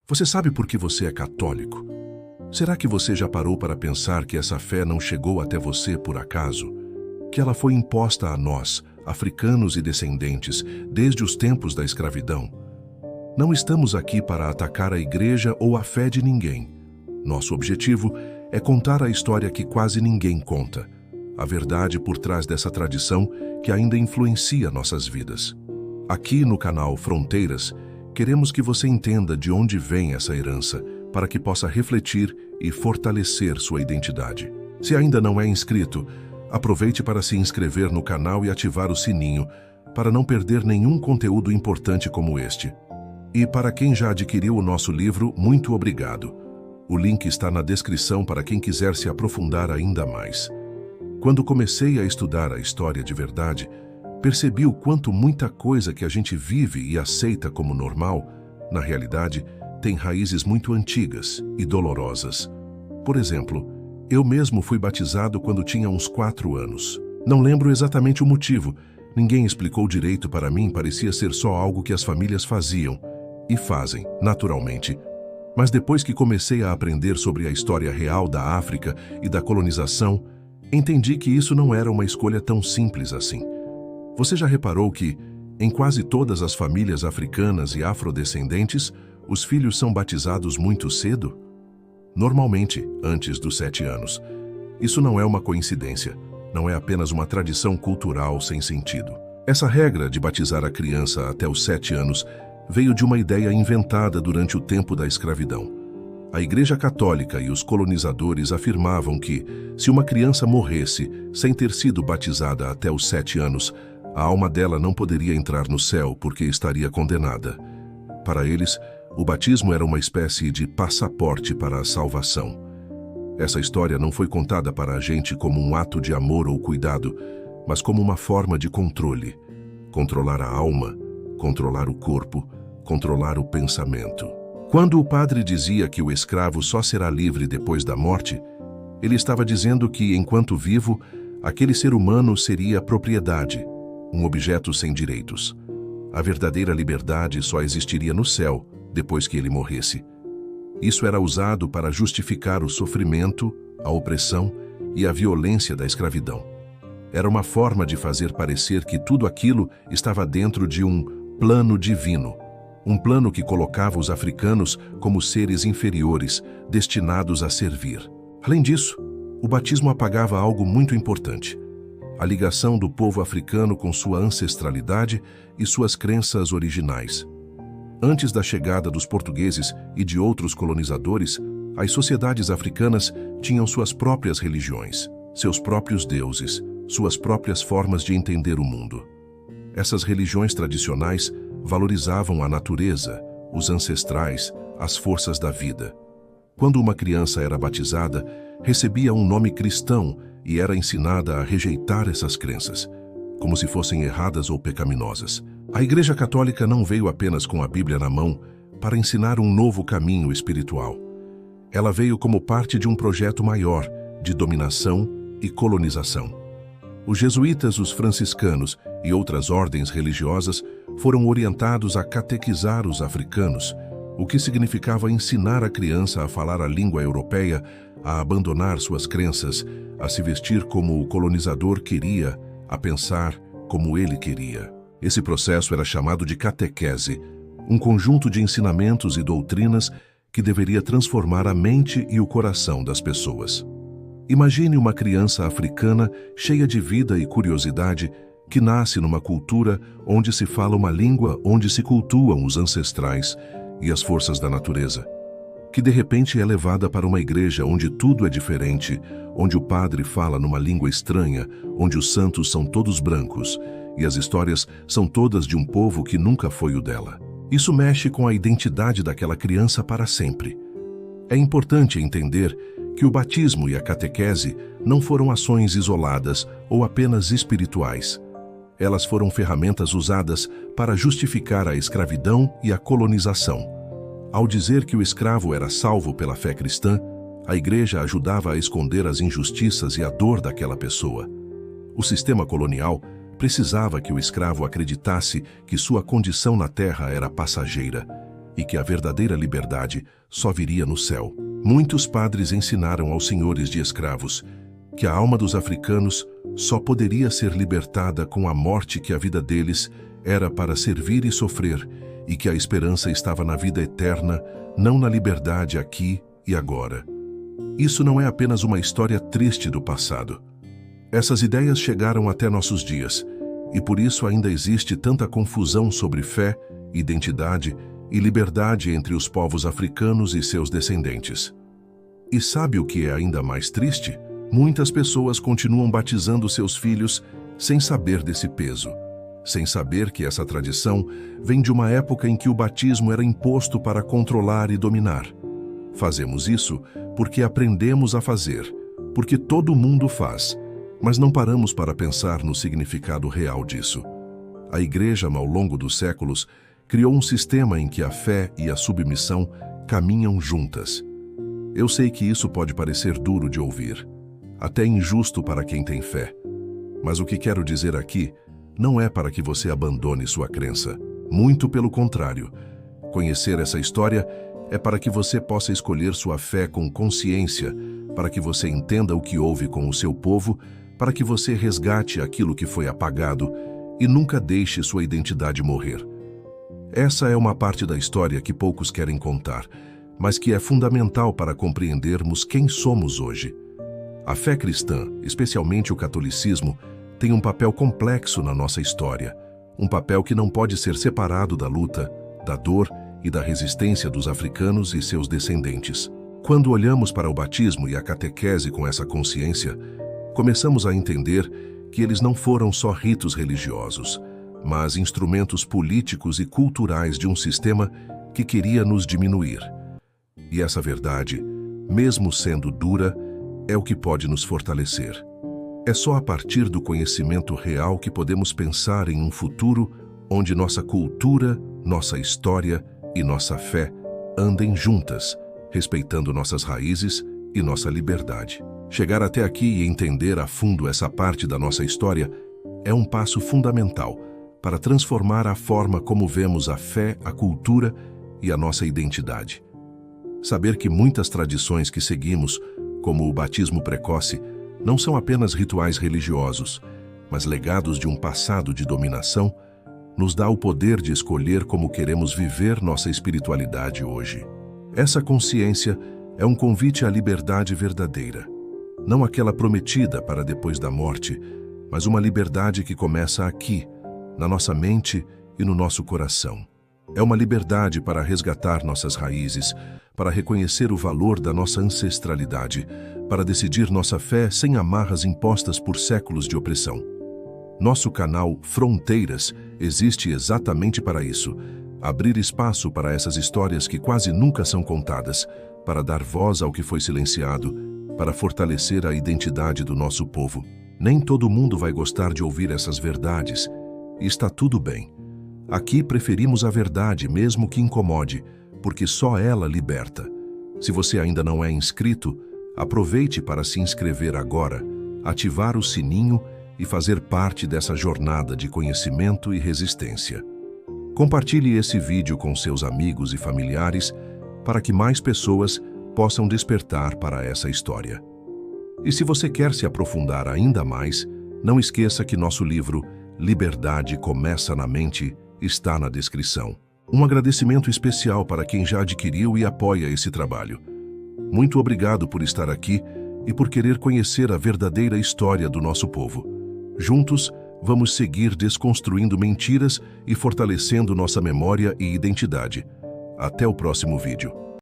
Você sabe por que você é católico? Será que você já parou para pensar que essa fé não chegou até você por acaso? Que ela foi imposta a nós, africanos e descendentes, desde os tempos da escravidão? Não estamos aqui para atacar a igreja ou a fé de ninguém. Nosso objetivo é contar a história que quase ninguém conta, a verdade por trás dessa tradição que ainda influencia nossas vidas. Aqui no canal Fronteiras, queremos que você entenda de onde vem essa herança, para que possa refletir e fortalecer sua identidade. Se ainda não é inscrito, aproveite para se inscrever no canal e ativar o sininho, para não perder nenhum conteúdo importante como este. E para quem já adquiriu o nosso livro, muito obrigado. O link está na descrição para quem quiser se aprofundar ainda mais. Quando comecei a estudar a história de verdade, percebi o quanto muita coisa que a gente vive e aceita como normal, na realidade, tem raízes muito antigas e dolorosas. Por exemplo, eu mesmo fui batizado quando tinha uns 4 anos. Não lembro exatamente o motivo, ninguém explicou direito para mim, parecia ser só algo que as famílias faziam, e fazem, naturalmente. Mas depois que comecei a aprender sobre a história real da África e da colonização, entendi que isso não era uma escolha tão simples assim. Você já reparou que, em quase todas as famílias africanas e afrodescendentes, os filhos são batizados muito cedo? Normalmente, antes dos 7 anos. Isso não é uma coincidência, não é apenas uma tradição cultural sem sentido. Essa regra de batizar a criança até os 7 anos veio de uma ideia inventada durante o tempo da escravidão. A Igreja Católica e os colonizadores afirmavam que, se uma criança morresse sem ter sido batizada até os 7 anos, a alma dela não poderia entrar no céu porque estaria condenada. Para eles, o batismo era uma espécie de passaporte para a salvação. Essa história não foi contada para a gente como um ato de amor ou cuidado, mas como uma forma de controle. Controlar a alma, controlar o corpo, controlar o pensamento. Quando o padre dizia que o escravo só será livre depois da morte, ele estava dizendo que, enquanto vivo, aquele ser humano seria propriedade, um objeto sem direitos. A verdadeira liberdade só existiria no céu, depois que ele morresse. Isso era usado para justificar o sofrimento, a opressão e a violência da escravidão. Era uma forma de fazer parecer que tudo aquilo estava dentro de um plano divino, um plano que colocava os africanos como seres inferiores, destinados a servir. Além disso, o batismo apagava algo muito importante: a ligação do povo africano com sua ancestralidade e suas crenças originais. Antes da chegada dos portugueses e de outros colonizadores, as sociedades africanas tinham suas próprias religiões, seus próprios deuses, suas próprias formas de entender o mundo. Essas religiões tradicionais valorizavam a natureza, os ancestrais, as forças da vida. Quando uma criança era batizada, recebia um nome cristão e era ensinada a rejeitar essas crenças, como se fossem erradas ou pecaminosas. A Igreja Católica não veio apenas com a Bíblia na mão para ensinar um novo caminho espiritual. Ela veio como parte de um projeto maior de dominação e colonização. Os jesuítas, os franciscanos e outras ordens religiosas foram orientados a catequizar os africanos, o que significava ensinar a criança a falar a língua europeia, a abandonar suas crenças, a se vestir como o colonizador queria, a pensar como ele queria. Esse processo era chamado de catequese, um conjunto de ensinamentos e doutrinas que deveria transformar a mente e o coração das pessoas. Imagine uma criança africana cheia de vida e curiosidade que nasce numa cultura onde se fala uma língua onde se cultuam os ancestrais e as forças da natureza, que de repente é levada para uma igreja onde tudo é diferente, onde o padre fala numa língua estranha, onde os santos são todos brancos e as histórias são todas de um povo que nunca foi o dela. Isso mexe com a identidade daquela criança para sempre. É importante entender que o batismo e a catequese não foram ações isoladas ou apenas espirituais. Elas foram ferramentas usadas para justificar a escravidão e a colonização. Ao dizer que o escravo era salvo pela fé cristã, a igreja ajudava a esconder as injustiças e a dor daquela pessoa. O sistema colonial precisava que o escravo acreditasse que sua condição na terra era passageira, e que a verdadeira liberdade só viria no céu. Muitos padres ensinaram aos senhores de escravos que a alma dos africanos só poderia ser libertada com a morte, que a vida deles era para servir e sofrer, e que a esperança estava na vida eterna, não na liberdade aqui e agora. Isso não é apenas uma história triste do passado. Essas ideias chegaram até nossos dias, e por isso ainda existe tanta confusão sobre fé, identidade e liberdade entre os povos africanos e seus descendentes. E sabe o que é ainda mais triste? Muitas pessoas continuam batizando seus filhos sem saber desse peso, sem saber que essa tradição vem de uma época em que o batismo era imposto para controlar e dominar. Fazemos isso porque aprendemos a fazer, porque todo mundo faz, mas não paramos para pensar no significado real disso. A Igreja, ao longo dos séculos, criou um sistema em que a fé e a submissão caminham juntas. Eu sei que isso pode parecer duro de ouvir, até injusto para quem tem fé. Mas o que quero dizer aqui não é para que você abandone sua crença. Muito pelo contrário. Conhecer essa história é para que você possa escolher sua fé com consciência, para que você entenda o que houve com o seu povo, para que você resgate aquilo que foi apagado e nunca deixe sua identidade morrer. Essa é uma parte da história que poucos querem contar, mas que é fundamental para compreendermos quem somos hoje. A fé cristã, especialmente o catolicismo, tem um papel complexo na nossa história, um papel que não pode ser separado da luta, da dor e da resistência dos africanos e seus descendentes. Quando olhamos para o batismo e a catequese com essa consciência, começamos a entender que eles não foram só ritos religiosos, mas instrumentos políticos e culturais de um sistema que queria nos diminuir. E essa verdade, mesmo sendo dura, é o que pode nos fortalecer. É só a partir do conhecimento real que podemos pensar em um futuro onde nossa cultura, nossa história e nossa fé andem juntas, respeitando nossas raízes e nossa liberdade. Chegar até aqui e entender a fundo essa parte da nossa história é um passo fundamental para transformar a forma como vemos a fé, a cultura e a nossa identidade. Saber que muitas tradições que seguimos, como o batismo precoce, não são apenas rituais religiosos, mas legados de um passado de dominação, nos dá o poder de escolher como queremos viver nossa espiritualidade hoje. Essa consciência é um convite à liberdade verdadeira, não aquela prometida para depois da morte, mas uma liberdade que começa aqui, na nossa mente e no nosso coração. É uma liberdade para resgatar nossas raízes, para reconhecer o valor da nossa ancestralidade, para decidir nossa fé sem amarras impostas por séculos de opressão. Nosso canal Fronteiras existe exatamente para isso, abrir espaço para essas histórias que quase nunca são contadas, para dar voz ao que foi silenciado, para fortalecer a identidade do nosso povo. Nem todo mundo vai gostar de ouvir essas verdades, e está tudo bem. Aqui preferimos a verdade, mesmo que incomode, porque só ela liberta. Se você ainda não é inscrito, aproveite para se inscrever agora, ativar o sininho e fazer parte dessa jornada de conhecimento e resistência. Compartilhe esse vídeo com seus amigos e familiares para que mais pessoas possam despertar para essa história. E se você quer se aprofundar ainda mais, não esqueça que nosso livro Liberdade Começa na Mente está na descrição. Um agradecimento especial para quem já adquiriu e apoia esse trabalho. Muito obrigado por estar aqui e por querer conhecer a verdadeira história do nosso povo. Juntos, vamos seguir desconstruindo mentiras e fortalecendo nossa memória e identidade. Até o próximo vídeo.